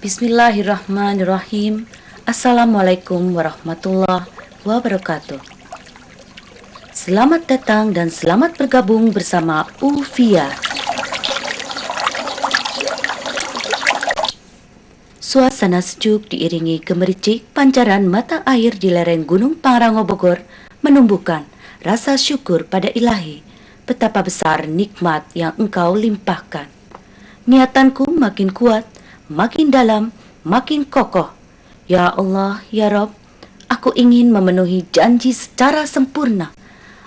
Bismillahirrahmanirrahim. Assalamualaikum warahmatullahi wabarakatuh. Selamat datang dan selamat bergabung bersama Ufia. Suasana sejuk diiringi gemericik pancaran mata air di lereng Gunung Pangrango Bogor menumbuhkan rasa syukur pada Ilahi. Betapa besar nikmat yang Engkau limpahkan. Niatanku makin kuat, makin dalam, makin kokoh. Ya Allah, ya Rob, aku ingin memenuhi janji secara sempurna.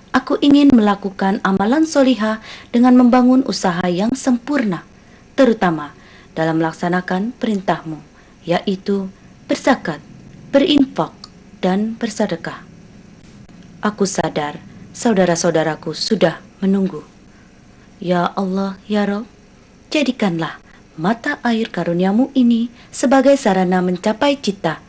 Aku ingin melakukan amalan solihah dengan membangun usaha yang sempurna, terutama dalam melaksanakan perintahmu, yaitu berzakat, berinfak, dan bersedekah. Aku sadar saudara-saudaraku sudah menunggu. Ya Allah, ya Rob, jadikanlah mata air karuniamu ini sebagai sarana mencapai cita.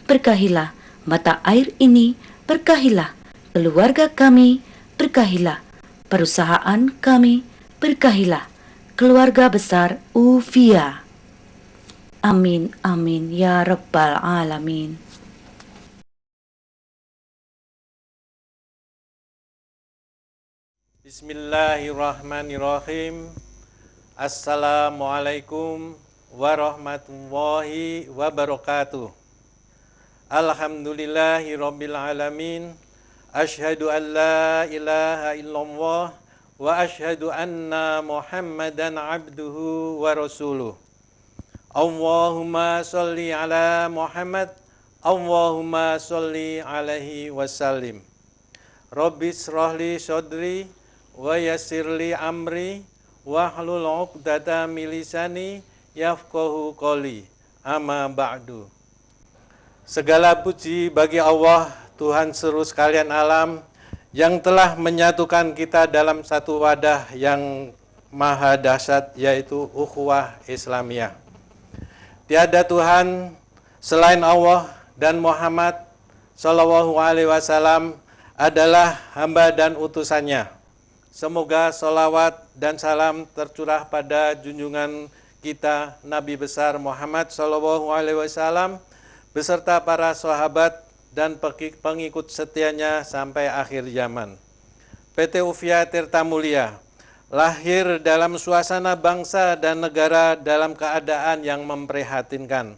Berkahilah mata air ini, berkahilah keluarga kami, berkahilah perusahaan kami, berkahilah keluarga besar Ufia. Amin, amin, ya Rabbal Alamin. Bismillahirrahmanirrahim. Assalamualaikum warahmatullahi wabarakatuh. Alhamdulillahi rabbil alamin. Asyhadu an la ilaha illallah wa asyhadu anna Muhammadan abduhu wa rasuluh. Allahumma sholli ala Muhammad. Allahumma sholli alaihi wasallim. Rabbi shrahli sadri wa yassirli amri wahlul 'uqdatam min lisani yafqahu qawli. Amma ba'du. Segala puji bagi Allah, Tuhan seluruh sekalian alam, yang telah menyatukan kita dalam satu wadah yang maha dahsyat, yaitu ukhuwah Islamiyah. Tiada Tuhan selain Allah, dan Muhammad sallallahu alaihi wasallam adalah hamba dan utusannya. Semoga salawat dan salam tercurah pada junjungan kita Nabi besar Muhammad sallallahu alaihi wasallam beserta para sahabat dan pengikut setianya sampai akhir zaman. PT Ufia Tirta Mulia lahir dalam suasana bangsa dan negara dalam keadaan yang memprihatinkan.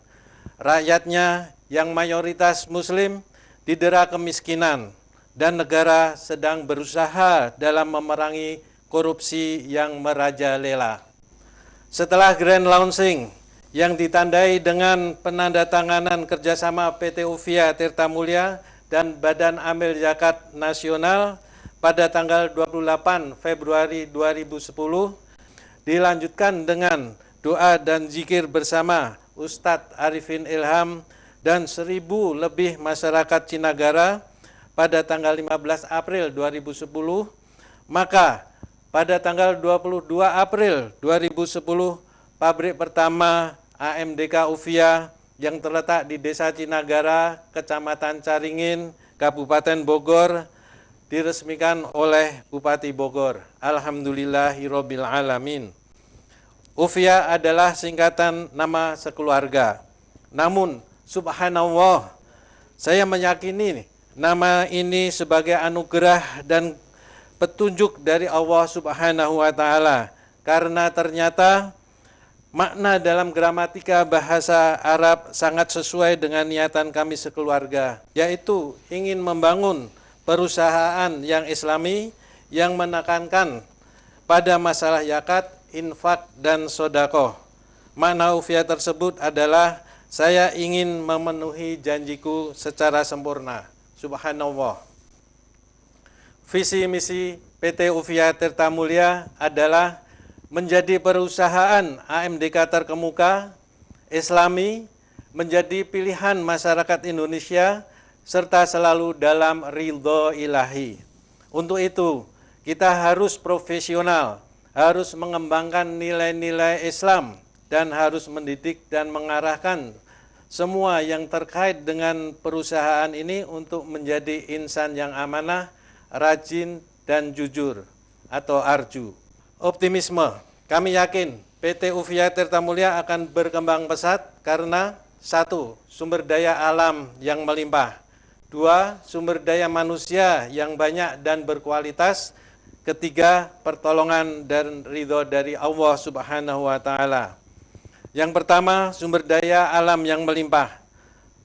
Rakyatnya yang mayoritas muslim didera kemiskinan, dan negara sedang berusaha dalam memerangi korupsi yang merajalela. Setelah grand launching yang ditandai dengan penandatanganan kerjasama PT Ufia Tirta Mulia dan Badan Amil Zakat Nasional pada tanggal 28 Februari 2010, dilanjutkan dengan doa dan zikir bersama Ustadz Arifin Ilham dan 1.000 lebih masyarakat Cinagara pada tanggal 15 April 2010, maka pada tanggal 22 April 2010, pabrik pertama AMDK Ufia yang terletak di Desa Cinagara, Kecamatan Caringin, Kabupaten Bogor, diresmikan oleh Bupati Bogor. Alhamdulillahirabbil alamin. Ufia adalah singkatan nama sekeluarga. Namun, subhanallah, saya meyakini nama ini sebagai anugerah dan petunjuk dari Allah Subhanahu wa Ta'ala, karena ternyata makna dalam gramatika bahasa Arab sangat sesuai dengan niatan kami sekeluarga, yaitu ingin membangun perusahaan yang Islami yang menekankan pada masalah zakat, infak, dan sedekah. Makna Ufia tersebut adalah saya ingin memenuhi janjiku secara sempurna. Subhanallah. Visi misi PT Ufia Tirta Mulia adalah menjadi perusahaan AMDK terkemuka, Islami, menjadi pilihan masyarakat Indonesia, serta selalu dalam ridho ilahi. Untuk itu, kita harus profesional, harus mengembangkan nilai-nilai Islam, dan harus mendidik dan mengarahkan semua yang terkait dengan perusahaan ini untuk menjadi insan yang amanah, rajin, dan jujur atau arju. Optimisme, kami yakin PT Ufia Tirta Mulia akan berkembang pesat karena satu, sumber daya alam yang melimpah. Dua, sumber daya manusia yang banyak dan berkualitas. Ketiga, pertolongan dan ridho dari Allah Subhanahu wa Ta'ala. Yang pertama, sumber daya alam yang melimpah.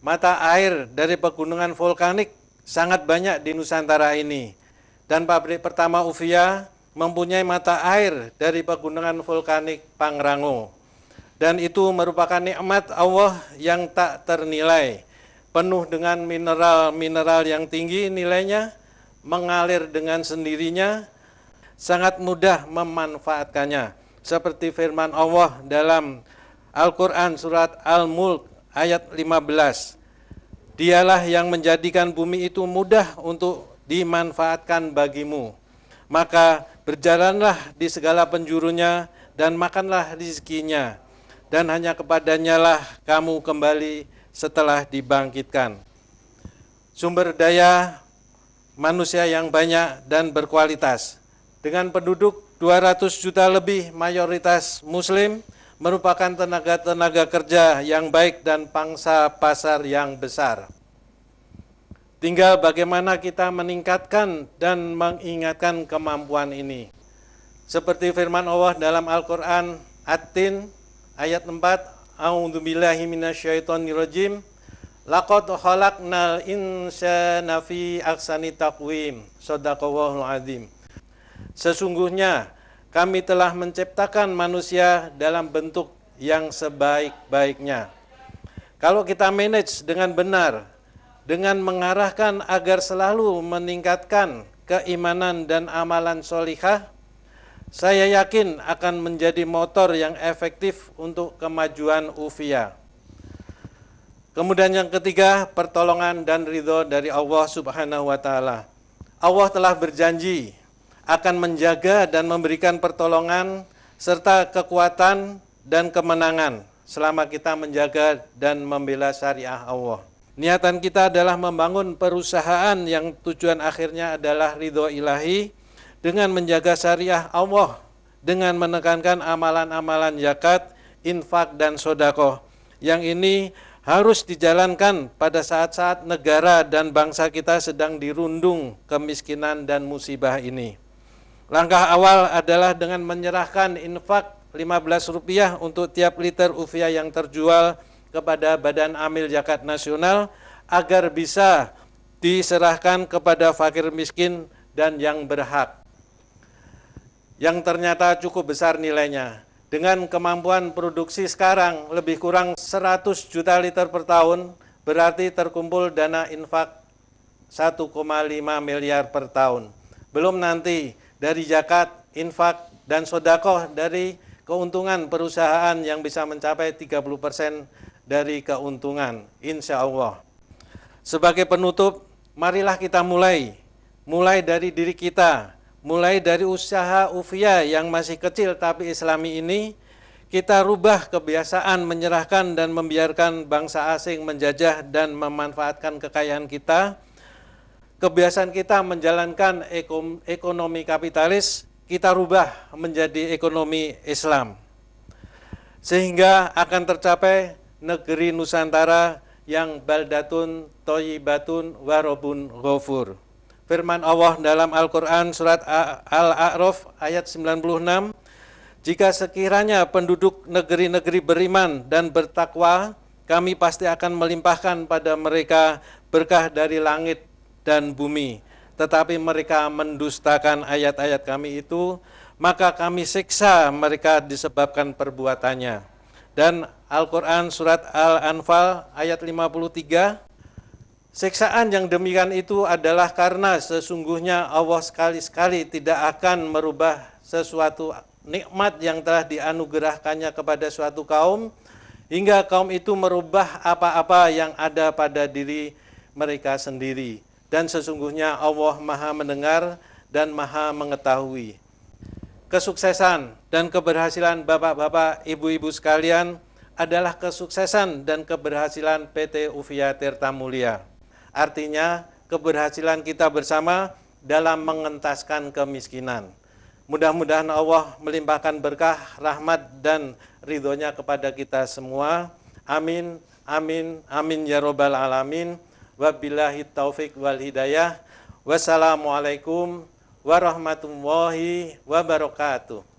Mata air dari pegunungan vulkanik sangat banyak di Nusantara ini. Dan pabrik pertama Ufia mempunyai mata air dari pegunungan vulkanik Pangrango. Dan itu merupakan nikmat Allah yang tak ternilai, penuh dengan mineral-mineral yang tinggi nilainya, mengalir dengan sendirinya, sangat mudah memanfaatkannya. Seperti firman Allah dalam Al-Quran surat Al-Mulk ayat 15. Dialah yang menjadikan bumi itu mudah untuk dimanfaatkan bagimu. Maka berjalanlah di segala penjurunya dan makanlah rizkinya. Dan hanya kepadanya lah kamu kembali setelah dibangkitkan. Sumber daya manusia yang banyak dan berkualitas. Dengan penduduk 200 juta lebih mayoritas muslim, merupakan tenaga-tenaga kerja yang baik dan pangsa pasar yang besar. Tinggal bagaimana kita meningkatkan dan mengingatkan kemampuan ini. Seperti firman Allah dalam Al-Quran At-Tin ayat 4, A'udzubillahi minasyaitonirrajim. Laqad khalaqnal insana fi ahsani taqwim. Shadaqallahul azim. Sesungguhnya kami telah menciptakan manusia dalam bentuk yang sebaik-baiknya. Kalau kita manage dengan benar, dengan mengarahkan agar selalu meningkatkan keimanan dan amalan solihah, saya yakin akan menjadi motor yang efektif untuk kemajuan Ufia. Kemudian yang ketiga, pertolongan dan ridho dari Allah Subhanahu wa Ta'ala. Allah telah berjanji akan menjaga dan memberikan pertolongan serta kekuatan dan kemenangan selama kita menjaga dan membela syariah Allah. Niatan kita adalah membangun perusahaan yang tujuan akhirnya adalah ridho ilahi, dengan menjaga syariah Allah, dengan menekankan amalan-amalan zakat, infak, dan sodakoh. Yang ini harus dijalankan pada saat-saat negara dan bangsa kita sedang dirundung kemiskinan dan musibah ini. Langkah awal adalah dengan menyerahkan infak Rp15 untuk tiap liter Ufia yang terjual kepada Badan Amil Zakat Nasional agar bisa diserahkan kepada fakir miskin dan yang berhak, yang ternyata cukup besar nilainya. Dengan kemampuan produksi sekarang lebih kurang 100 juta liter per tahun, berarti terkumpul dana infak 1,5 miliar per tahun. Belum nanti dari zakat, infak, dan sodakoh dari keuntungan perusahaan yang bisa mencapai 30% dari keuntungan, insya Allah. Sebagai penutup, marilah kita mulai dari diri kita, mulai dari usaha Ufia yang masih kecil tapi islami ini. Kita rubah kebiasaan menyerahkan dan membiarkan bangsa asing menjajah dan memanfaatkan kekayaan kita. Kebiasaan kita menjalankan ekonomi kapitalis, kita rubah menjadi ekonomi Islam. Sehingga akan tercapai negeri Nusantara yang baldatun thayyibatun warobun ghafur. Firman Allah dalam Al-Quran surat Al-A'raf ayat 96, jika sekiranya penduduk negeri-negeri beriman dan bertakwa, kami pasti akan melimpahkan pada mereka berkah dari langit dan bumi. Tetapi mereka mendustakan ayat-ayat kami itu, maka kami siksa mereka disebabkan perbuatannya. Dan Al-Quran surat Al-Anfal ayat 53, siksaan yang demikian itu adalah karena sesungguhnya Allah sekali-sekali tidak akan merubah sesuatu nikmat yang telah dianugerahkannya kepada suatu kaum, hingga kaum itu merubah apa-apa yang ada pada diri mereka sendiri. Dan sesungguhnya Allah Maha mendengar dan Maha mengetahui. Kesuksesan dan keberhasilan bapak-bapak, ibu-ibu sekalian adalah kesuksesan dan keberhasilan PT Ufia Tirta Mulia. Artinya keberhasilan kita bersama dalam mengentaskan kemiskinan. Mudah-mudahan Allah melimpahkan berkah, rahmat, dan ridhonya kepada kita semua. Amin, amin, amin ya robbal alamin. Wabillahi taufik wal hidayah. Wassalamualaikum warahmatullahi wabarakatuh.